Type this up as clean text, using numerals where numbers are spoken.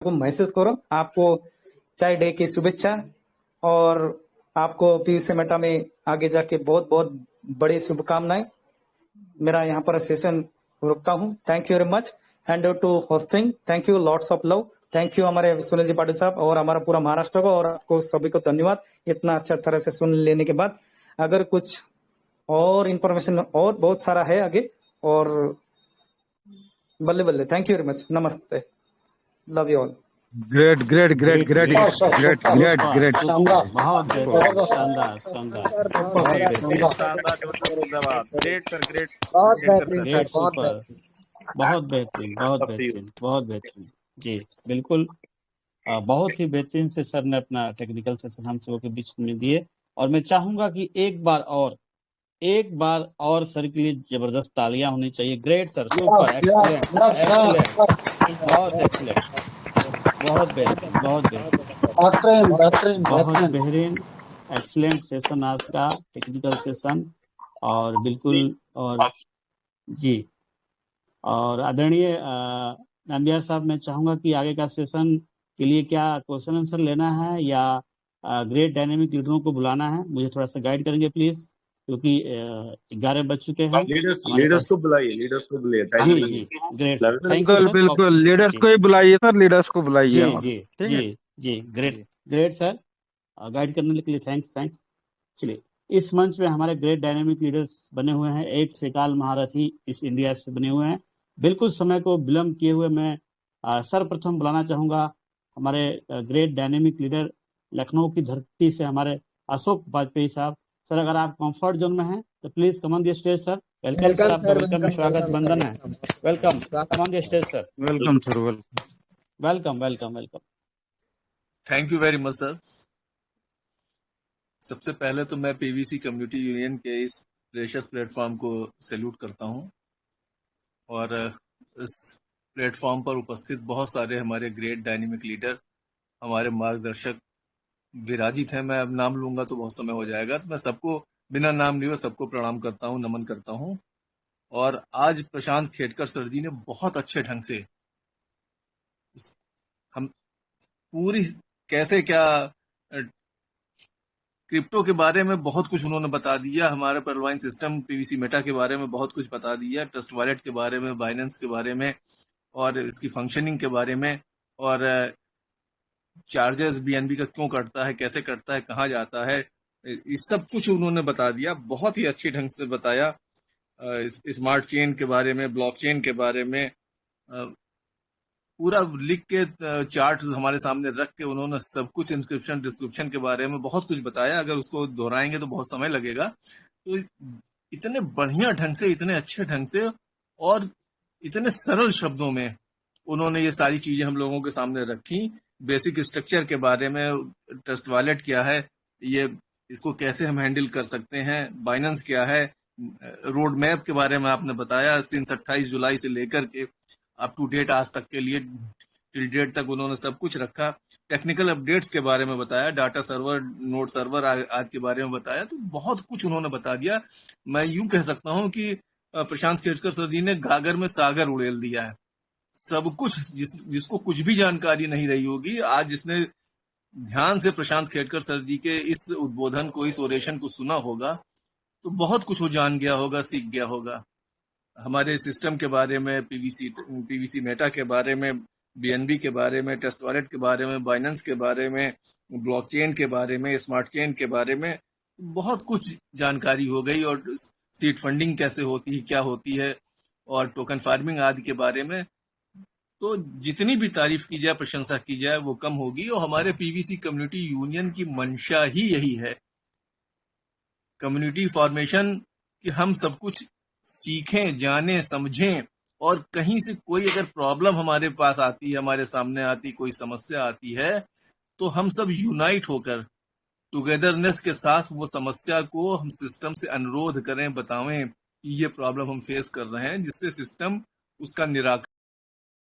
को महसूस करो। आपको चाय डे की शुभेच्छा और आपको पीयूसी मेटा में आगे जाके बहुत बहुत बड़ी शुभकामनाएं। मेरा यहाँ पर सेशन रुकता हूँ। Thank you very much. Hand over to hosting. Thank you, lots of love. Thank you हमारे सुनील जी पाटिल साहब और हमारा पूरा महाराष्ट्र को, और आपको सभी को धन्यवाद इतना अच्छा तरह से सुन लेने के बाद। अगर कुछ और इंफॉर्मेशन और बहुत सारा है आगे, और बल्ले बल्ले। Thank you very much. नमस्ते। Love you all. Great great great great great great great. बहुत बेहतरीन, शानदार शानदार, बहुत बेहतरीन, ग्रेट सर, ग्रेट, बहुत बेहतरीन सर, ग्रेट, बहुत सुपर, बहुत बेहतरीन, बहुत बेहतरीन, बहुत बेहतरीन। जी बिल्कुल, बहुत ही बेहतरीन से सर ने अपना टेक्निकल सेशन हम सबों के बीच में दिए। और मैं चाहूंगा कि एक बार और सर के लिए जबरदस्त तालियां होनी चाहिए। Great sir, super, excellent, excellent, बहुत एक्सीलेंट, बहुत बेहतरीन, बहुत बेहतरीन, बहुत बेहतरीन, एक्सीलेंट सेशन आज का टेक्निकल सेशन। और बिल्कुल, और जी, और आदरणीय नाम्बियार साहब, मैं चाहूंगा कि आगे का सेशन के लिए क्या क्वेश्चन आंसर लेना है या ग्रेट डायनेमिक लीडरों को बुलाना है, मुझे थोड़ा सा गाइड करेंगे प्लीज, क्योंकि 11 बज चुके हैं। लीडर्स को बुलाइए, लीडर्स को बुलाइए। जी जी, ग्रेट सर, थैंक यू बिल्कुल सर। बिल्कुल, लीडर्स को ही बुलाइए सर, लीडर्स को बुलाइए। जी जी ठीक है जी जी, ग्रेट ग्रेट सर, गाइड करने के लिए थैंक्स थैंक्स। चलिए, इस मंच पे हमारे ग्रेट डायनेमिक लीडर्स बने हुए हैं, एक से काल महारथी इस इंडिया से बने हुए हैं। बिल्कुल समय को विलम्ब किए हुए मैं सर्वप्रथम बुलाना चाहूंगा हमारे ग्रेट डायनेमिक लीडर लखनऊ की धरती से हमारे अशोक वाजपेयी साहब। सर, अगर आप कंफर्ट जोन में हैं तो please come on the stage sir. Welcome sir, आपका वेलकम, स्वागत, वंदन है। Welcome, come on the stage sir. Welcome sir, welcome welcome welcome. Thank you very much sir. सबसे पहले तो मैं पीवीसी कम्युनिटी यूनियन के इस प्रेशियस प्लेटफॉर्म को सैल्यूट करता हूं, और इस प्लेटफॉर्म पर उपस्थित बहुत सारे हमारे ग्रेट डायनेमिक लीडर, हमारे मार्गदर्शक विराजित हैं। मैं अब नाम लूंगा तो बहुत समय हो जाएगा, तो मैं सबको बिना नाम लिए सबको प्रणाम करता हूं, नमन करता हूं। और आज प्रशांत खेड़कर सर जी ने बहुत अच्छे ढंग से हम पूरी कैसे क्या क्रिप्टो के बारे में बहुत कुछ उन्होंने बता दिया, हमारे परवाइन सिस्टम पीवीसी मेटा के बारे में बहुत कुछ बता दिया, ट्रस्ट वॉलेट के बारे में, बाइनेंस के बारे में, और इसकी फंक्शनिंग के बारे में, और चार्जेस बीएनबी का क्यों कटता है, कैसे कटता है, कहाँ जाता है, इस सब कुछ उन्होंने बता दिया। बहुत ही अच्छी ढंग से बताया। स्मार्ट चेन के बारे में, ब्लॉकचेन के बारे में पूरा लिख के चार्ट हमारे सामने रख के उन्होंने सब कुछ इंस्क्रिप्शन डिस्क्रिप्शन के बारे में बहुत कुछ बताया। अगर उसको दोहराएंगे तो बहुत समय लगेगा। तो इतने बढ़िया ढंग से, इतने अच्छे ढंग से और इतने सरल शब्दों में उन्होंने ये सारी चीजें हम लोगों के सामने रखी। बेसिक स्ट्रक्चर के बारे में, ट्रस्ट वॉलेट क्या है, ये इसको कैसे हम हैंडल कर सकते हैं, बाइनेंस क्या है, रोड मैप के बारे में आपने बताया। सिंस 28 जुलाई से लेकर के अप टू डेट आज तक के लिए टिल डेट तक उन्होंने सब कुछ रखा। टेक्निकल अपडेट्स के बारे में बताया, डाटा सर्वर, नोड सर्वर आज के बारे में बताया। तो बहुत कुछ उन्होंने बता दिया। मैं यूं कह सकता हूं कि प्रशांत खेड़कर सर जी ने गागर में सागर उड़ेल दिया है। सब कुछ जिसको कुछ भी जानकारी नहीं रही होगी, आज जिसने ध्यान से प्रशांत खेड़कर सर जी के इस उद्बोधन को, इस ओरेशन को सुना होगा, तो बहुत कुछ वो जान गया होगा, सीख गया होगा। हमारे सिस्टम के बारे में, पीवीसी मेटा के बारे में, बीएनबी के बारे में, ट्रस्ट वॉलेट के बारे में, बाइनेंस के बारे में, ब्लॉकचेन के बारे में, स्मार्ट चेन के बारे में बहुत कुछ जानकारी हो गई। और सीड फंडिंग कैसे होती है, क्या होती है, और टोकन फार्मिंग आदि के बारे में। तो जितनी भी तारीफ की जाए, प्रशंसा की जाए, वो कम होगी। और हमारे पीवीसी कम्युनिटी यूनियन की मंशा ही यही है, कम्युनिटी फॉर्मेशन, कि हम सब कुछ सीखें, जानें, समझें। और कहीं से कोई अगर प्रॉब्लम हमारे पास आती है, हमारे सामने आती, कोई समस्या आती है, तो हम सब यूनाइट होकर, टुगेदरनेस के साथ वो समस्या को हम सिस्टम से अनुरोध करें, बतावें ये प्रॉब्लम हम फेस कर रहे हैं, जिससे सिस्टम उसका निराकरण